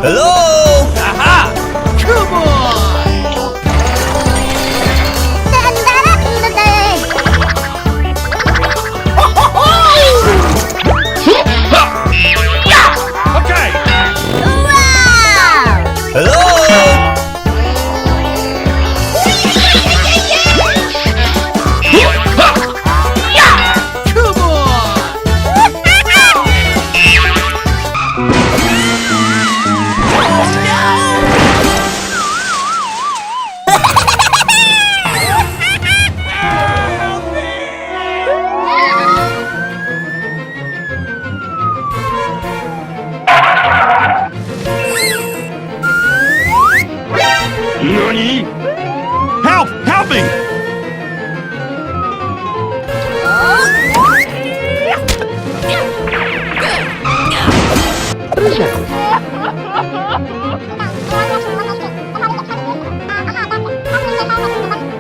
Hello! Aha! Come on! Okay! Hello! Come on! NANI?! Help! Help me!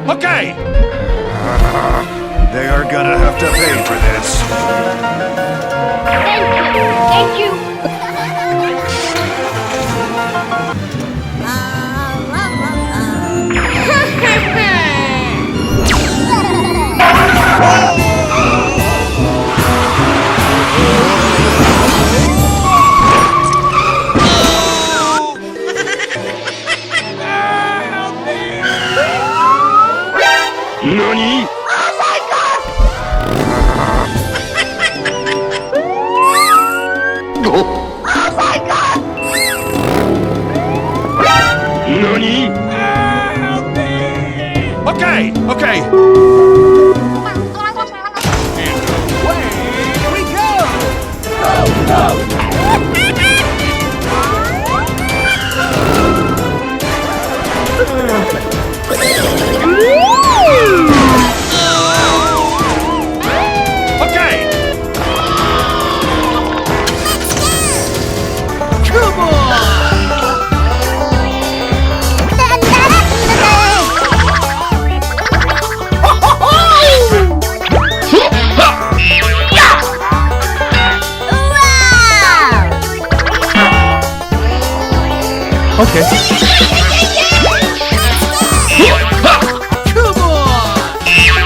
Okay! They are gonna have to pay for this. Thank you. NANI?! NANI?! Okay! Okay! Away we go! Okay! Come on! Okay.